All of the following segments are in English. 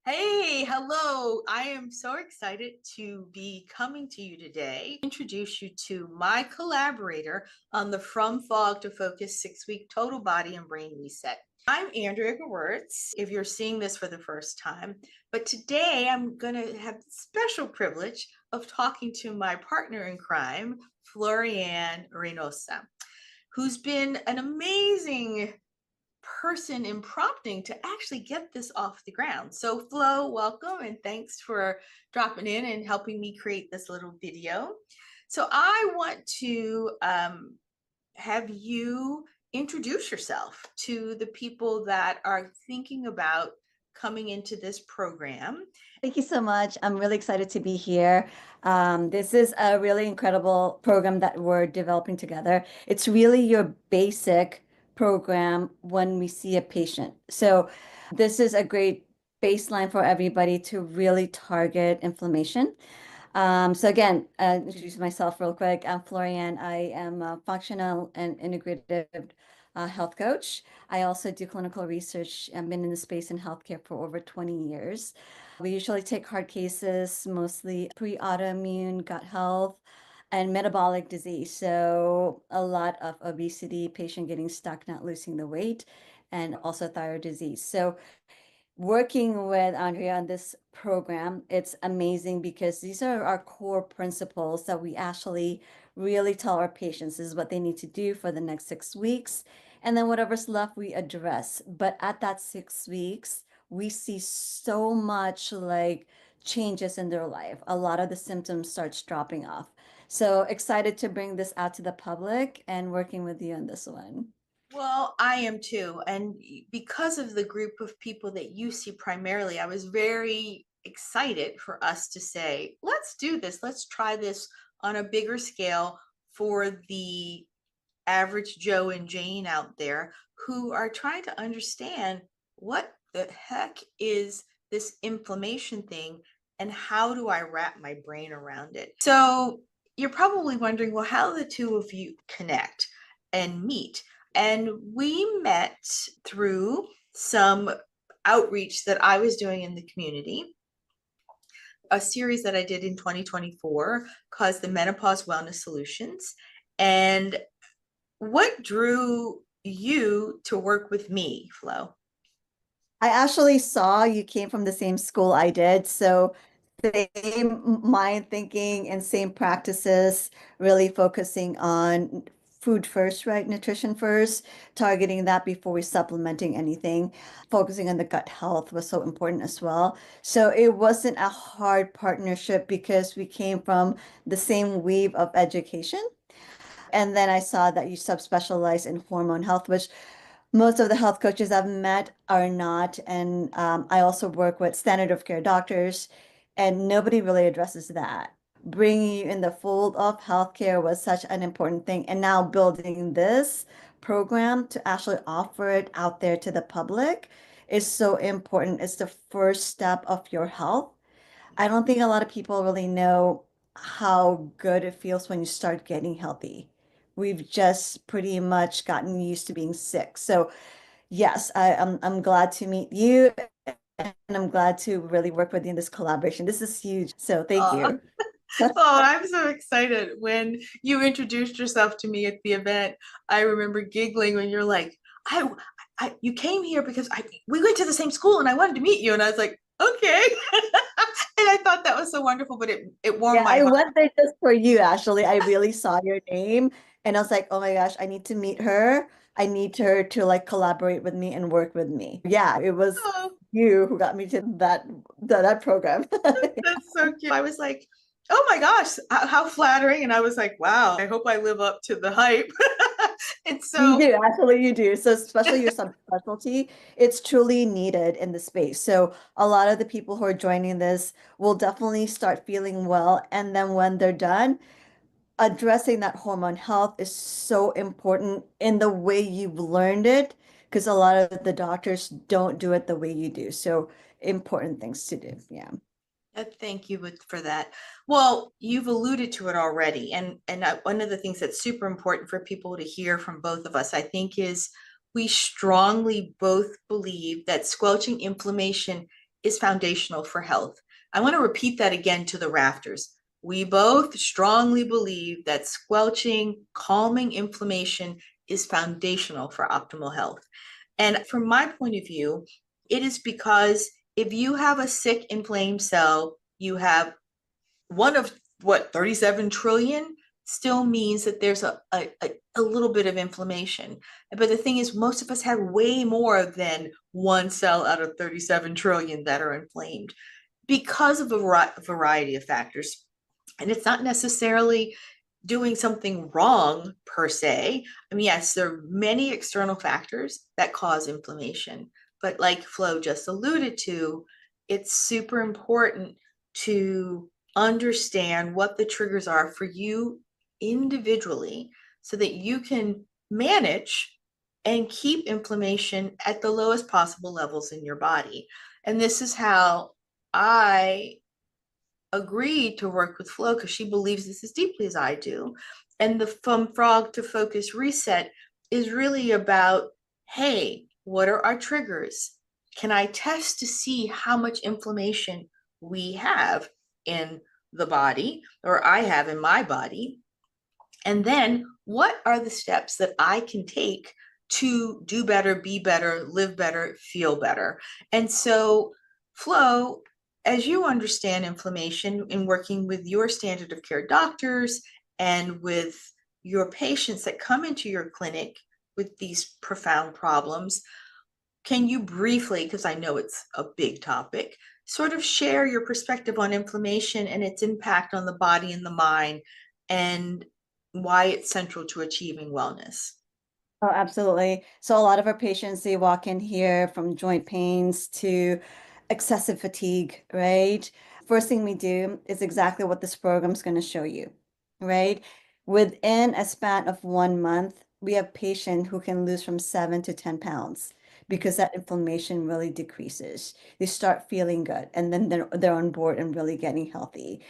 Hey, hello. I am so excited to be coming to you today. Introduce you to my collaborator on the From Fog to Focus 6-week total body and brain reset. I'm Andrea Gewurz, if you're seeing this for the first time, but today I'm going to have the special privilege of talking to my partner in crime, Florianne Reynosa, who's been an amazing person in prompting to actually get this off the ground. So Flo, welcome and thanks for dropping in and helping me create this little video. So I want to have you introduce yourself to the people that are thinking about coming into this program. Thank you so much. I'm really excited to be here. This is a really incredible program that we're developing together. It's really your basic program when we see a patient. So this is a great baseline for everybody to really target inflammation. So again, introduce myself real quick. I'm Florianne. I am a functional and integrative health coach. I also do clinical research. I've been in the space in healthcare for over 20 years. We usually take hard cases, mostly pre-autoimmune, gut health, and metabolic disease. So a lot of obesity, patient getting stuck, not losing the weight, and also thyroid disease. So working with Andrea on this program, it's amazing because these are our core principles that we actually really tell our patients this is what they need to do for the next 6 weeks. And then whatever's left, we address. But at that 6 weeks, we see so much like changes in their life. A lot of the symptoms starts dropping off. So excited to bring this out to the public and working with you on this one. Well, I am too. And because of the group of people that you see primarily, I was very excited for us to say, let's do this. Let's try this on a bigger scale for the average Joe and Jane out there who are trying to understand what the heck is this inflammation thing and how do I wrap my brain around it? So you're probably wondering, well, how the two of you connect and meet. And we met through some outreach that I was doing in the community, a series that I did in 2024 called the Menopause Wellness Solutions. And what drew you to work with me, Flo? I actually saw you came from the same school I did, so same mind thinking and same practices, really focusing on food first, right? Nutrition first, targeting that before we supplementing anything. Focusing on the gut health was so important as well. So it wasn't a hard partnership because we came from the same weave of education. And then I saw that you subspecialize in hormone health, which most of the health coaches I've met are not. And I also work with standard of care doctors, and nobody really addresses that. Bringing you in the fold of healthcare was such an important thing. And now building this program to actually offer it out there to the public is so important. It's the first step of your health. I don't think a lot of people really know how good it feels when you start getting healthy. We've just pretty much gotten used to being sick. So yes, I'm glad to meet you and I'm glad to really work with you in this collaboration. This is huge. So thank Oh, you. oh, I'm so excited. When you introduced yourself to me at the event, I remember giggling when you're like, I, you came here because we went to the same school and I wanted to meet you. And I was like, okay. And I thought that was so wonderful, but it warmed Yeah, my I heart. went there just for you, actually. I really saw your name and I was like, oh my gosh, I need to meet her. I need her to like collaborate with me and work with me. Yeah, it was Oh, you who got me to that program. that's so cute. I was like, oh my gosh, how flattering. And I was like, wow, I hope I live up to the hype. And You so do, actually you do. So especially your subspecialty, it's truly needed in the space. So a lot of the people who are joining this will definitely start feeling well. And then when they're done, addressing that hormone health is so important in the way you've learned it, because a lot of the doctors don't do it the way you do. So important things to do. Yeah. thank you for that. Well, you've alluded to it already, and one of the things that's super important for people to hear from both of us, I think, is we strongly both believe that squelching inflammation is foundational for health. I want to repeat that again to the rafters. We both strongly believe that squelching, calming inflammation is foundational for optimal health. And from my point of view, it is because if you have a sick, inflamed cell, you have one of what, 37 trillion, still means that there's a little bit of inflammation. But the thing is, most of us have way more than one cell out of 37 trillion that are inflamed because of a variety of factors. And it's not necessarily doing something wrong per se. I mean, yes, there are many external factors that cause inflammation, but like Flo just alluded to, it's super important to understand what the triggers are for you individually so that you can manage and keep inflammation at the lowest possible levels in your body. And this is how I agreed to work with Flo because she believes this as deeply as I do. And the From Frog to Focus reset is really about, hey, what are our triggers? Can I test to see how much inflammation we have in the body, or I have in my body? And then what are the steps that I can take to do better, be better, live better, feel better? And so, Flo, as you understand inflammation in working with your standard of care doctors and with your patients that come into your clinic with these profound problems, can you briefly, because I know it's a big topic, sort of share your perspective on inflammation and its impact on the body and the mind, and why it's central to achieving wellness? Oh, absolutely. So a lot of our patients, they walk in here from joint pains to excessive fatigue, right? First thing we do is exactly what this program is going to show you, right? Within a span of 1 month, we have patients who can lose from 7 to 10 pounds because that inflammation really decreases. They start feeling good, and then they're on board and really getting healthy.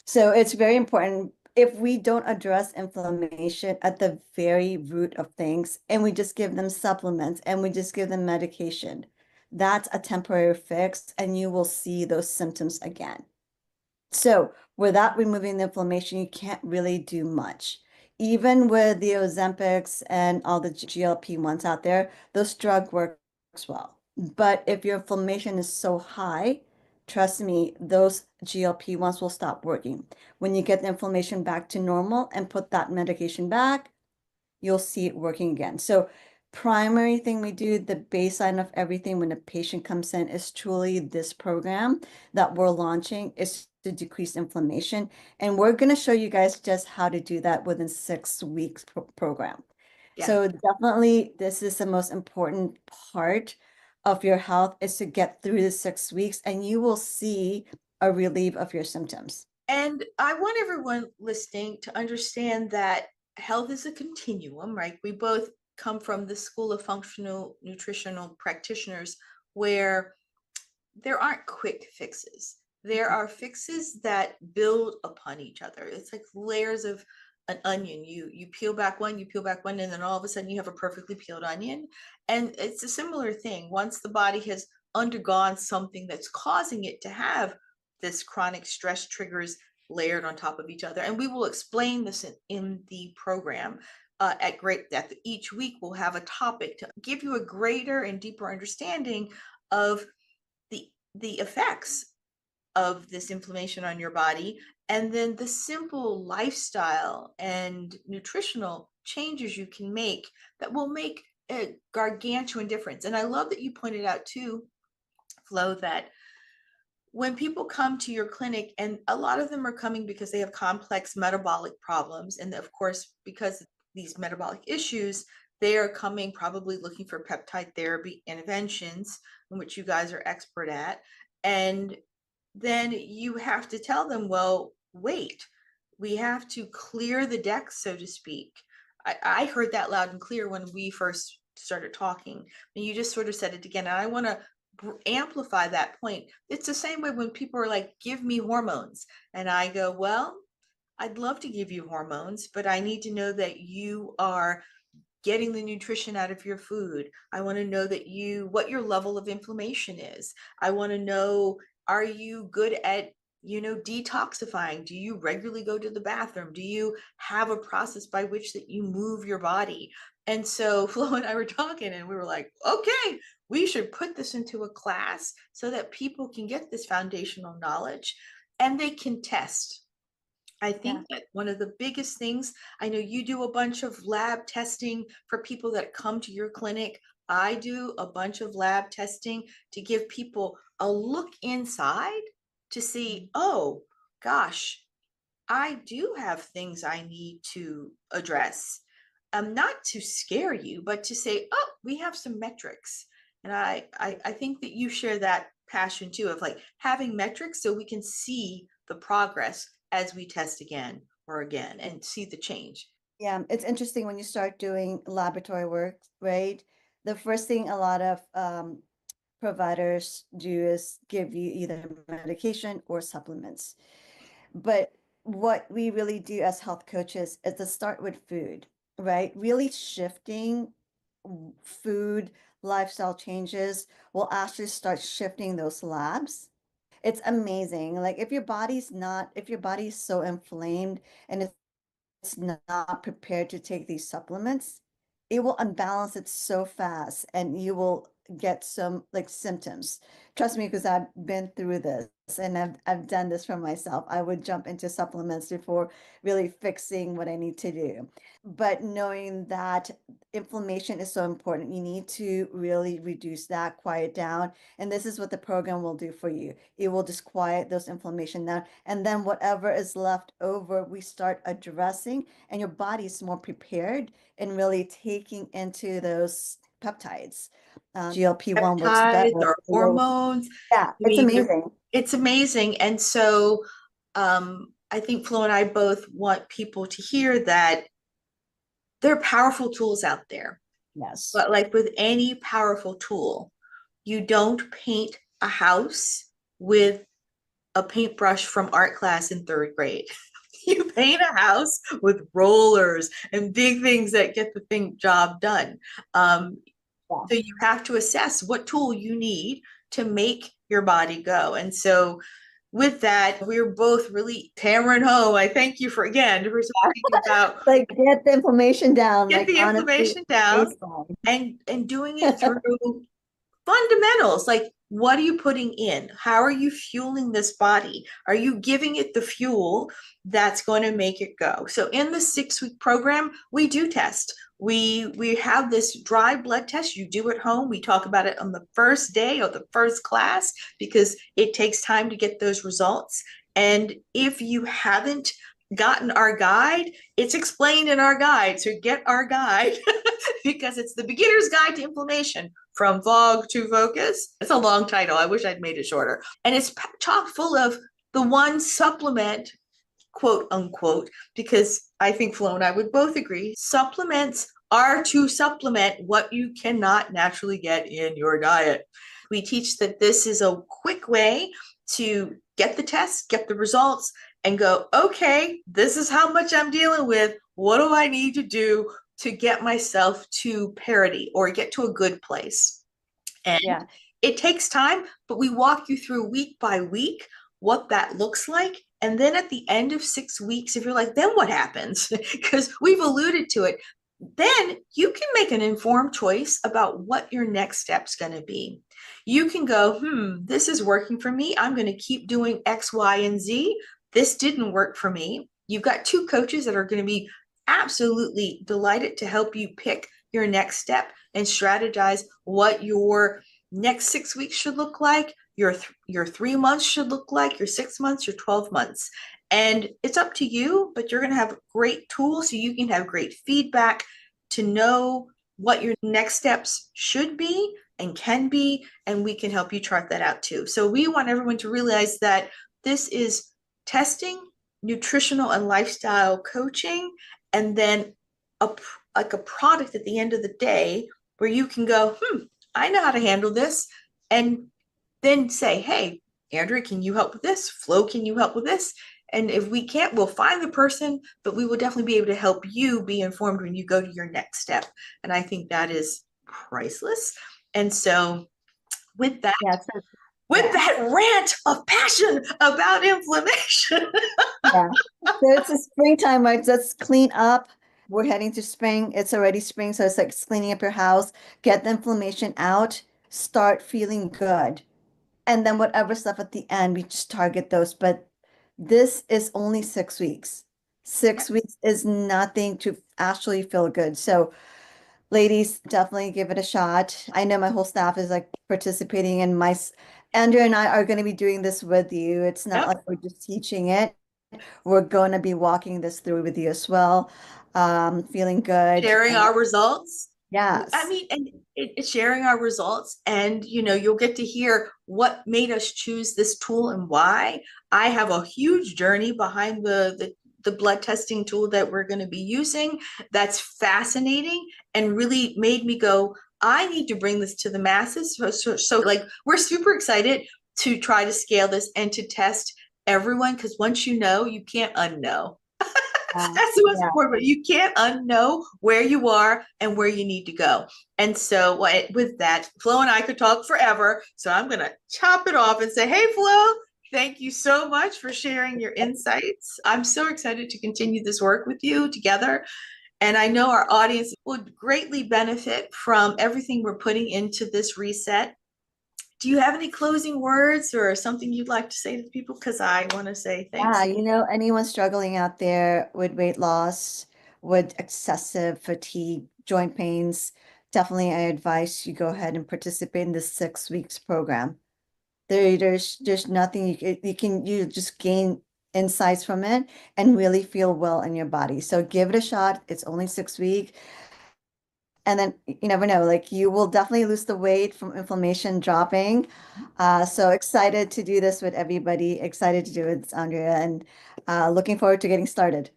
So it's very important if we don't address inflammation at the very root of things and we just give them supplements and we just give them medication, that's a temporary fix and you will see those symptoms again. So without removing the inflammation, you can't really do much. Even with the Ozempics and all the GLP-1s out there, those drug works well. But if your inflammation is so high, trust me, those GLP-1s will stop working. When you get the inflammation back to normal and put that medication back, you'll see it working again. So primary thing we do, the baseline of everything when a patient comes in is truly this program that we're launching is to decrease inflammation. And we're going to show you guys just how to do that within 6 weeks program. Yeah. So definitely this is the most important part of your health is to get through the 6 weeks and you will see a relief of your symptoms. And I want everyone listening to understand that health is a continuum, right? We both come from the school of functional nutritional practitioners where there aren't quick fixes. There are fixes that build upon each other. It's like layers of an onion. You peel back one, you peel back one, and then all of a sudden you have a perfectly peeled onion. And it's a similar thing. Once the body has undergone something that's causing it to have this chronic stress triggers layered on top of each other. And we will explain this in the program at great depth. Each week we'll have a topic to give you a greater and deeper understanding of the effects of this inflammation on your body, and then the simple lifestyle and nutritional changes you can make that will make a gargantuan difference. And I love that you pointed out too, Flo, that when people come to your clinic, and a lot of them are coming because they have complex metabolic problems, and of course, because these metabolic issues, they are coming probably looking for peptide therapy interventions, in which you guys are expert at. And then you have to tell them, well, wait, we have to clear the deck, so to speak. I heard that loud and clear when we first started talking. And you just sort of said it again. And I want to amplify that point. It's the same way when people are like, give me hormones. And I go, well, I'd love to give you hormones, but I need to know that you are getting the nutrition out of your food. I want to know what your level of inflammation is. I want to know, are you good at, detoxifying? Do you regularly go to the bathroom? Do you have a process by which that you move your body? And so Flo and I were talking and we were like, okay, we should put this into a class so that people can get this foundational knowledge and they can test. I Yeah. think that one of the biggest things, I know you do a bunch of lab testing for people that come to your clinic. I do a bunch of lab testing to give people a look inside to see, oh gosh, I do have things I need to address. Not to scare you, but to say, oh, we have some metrics. And I think that you share that passion too of like having metrics so we can see the progress as we test again or again and see the change. Yeah, it's interesting when you start doing laboratory work, right? The first thing a lot of providers do is give you either medication or supplements. But what we really do as health coaches is to start with food, right? Really shifting food lifestyle changes will actually start shifting those labs. It's amazing. Like if your body's so inflamed and it's not prepared to take these supplements, it will unbalance it so fast and you will get some like symptoms. Trust me, because I've been through this and I've done this for myself. I would jump into supplements before really fixing what I need to do. But knowing that inflammation is so important, you need to really reduce that, quiet down. And this is what the program will do for you. It will just quiet those inflammation down. And then whatever is left over, we start addressing, and your body is more prepared and really taking into those peptides. GLP-1 works better. Peptides or hormones. Yeah, I it's mean, amazing. it's amazing. And so I think Flo and I both want people to hear that there are powerful tools out there. Yes. But like with any powerful tool, you don't paint a house with a paintbrush from art class in third grade. You paint a house with rollers and big things that get the job done. Um, Yeah. so you have to assess what tool you need to make your body go. And so with that, we're both really hammering home. I thank you for again for talking about Like get the inflammation down, get like the honestly, inflammation down baseline. and doing it through fundamentals. Like, what are you putting in? How are you fueling this body? Are you giving it the fuel that's going to make it go? So in the 6-week program, we do test. We have this dry blood test you do at home. We talk about it on the first day of the first class because it takes time to get those results. And if you haven't gotten our guide, it's explained in our guide. So get our guide because it's the beginner's guide to inflammation from fog to focus. It's a long title. I wish I'd made it shorter. And it's chock full of the one supplement, quote unquote, because I think Flo and I would both agree supplements are to supplement what you cannot naturally get in your diet. We teach that this is a quick way to get the test, get the results, and go, okay, this is how much I'm dealing with. What do I need to do to get myself to parity or get to a good place? And Yeah. it takes time, but we walk you through week by week what that looks like. And then at the end of 6 weeks, if you're like, then what happens? Because we've alluded to it, then you can make an informed choice about what your next step's going to be. You can go, this is working for me. I'm going to keep doing X, Y, and Z. This didn't work for me. You've got 2 coaches that are going to be absolutely delighted to help you pick your next step and strategize what your next 6 weeks should look like, your 3 months should look like, your 6 months, your 12 months. And it's up to you, but you're going to have great tools so you can have great feedback to know what your next steps should be and can be, and we can help you chart that out too. So we want everyone to realize that this is testing, nutritional and lifestyle coaching, and then a like a product at the end of the day where you can go, I know how to handle this, and then say, hey, Andrea, can you help with this? Flo, can you help with this? And if we can't, we'll find the person, but we will definitely be able to help you be informed when you go to your next step. And I think that is priceless. And so with that, Yeah, with yeah, that rant of passion about inflammation. yeah. So it's a springtime, right? Let's clean up. We're heading to spring. It's already spring, so it's like cleaning up your house, get the inflammation out, start feeling good. And then whatever stuff at the end, we just target those. But this is only 6 weeks. 6 weeks is nothing to actually feel good. So, ladies, definitely give it a shot. I know my whole staff is like participating, and Andrea and I are going to be doing this with you. It's not Yep. like we're just teaching it. We're going to be walking this through with you as well. Feeling good. Sharing our results. I Yes. mean, and it's sharing our results, and you'll get to hear what made us choose this tool and why. I have a huge journey behind the blood testing tool that we're going to be using. That's fascinating and really made me go, I need to bring this to the masses. So like we're super excited to try to scale this and to test everyone, because once you know, you can't unknow. Yeah. That's the most Yeah. important. But you can't unknow where you are and where you need to go. And so, with that, Flo and I could talk forever. So I'm going to chop it off and say, hey, Flo, thank you so much for sharing your insights. I'm so excited to continue this work with you together. And I know our audience would greatly benefit from everything we're putting into this reset. Do you have any closing words or something you'd like to say to people? Because I want to say Yeah, thanks. anyone struggling out there with weight loss, with excessive fatigue, joint pains, definitely I advise you go ahead and participate in this 6 weeks program. There's nothing you just gain insights from it and really feel well in your body. So give it a shot. It's only 6 weeks. And then you never know, like you will definitely lose the weight from inflammation dropping. So excited to do this with everybody, excited to do it, with Andrea, and looking forward to getting started.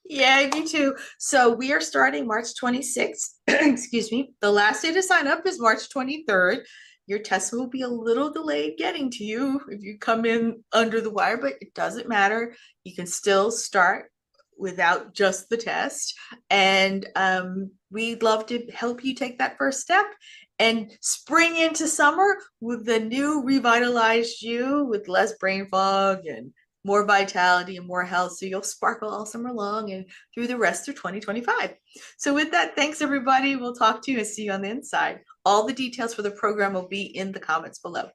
Yeah, me too. So we are starting March 26th. Excuse me. The last day to sign up is March 23rd. Your test will be a little delayed getting to you if you come in under the wire, but it doesn't matter. You can still start without just the test. And we'd love to help you take that first step and spring into summer with the new revitalized you with less brain fog and more vitality and more health. So you'll sparkle all summer long and through the rest of 2025. So, with that, thanks everybody. We'll talk to you and see you on the inside. All the details for the program will be in the comments below.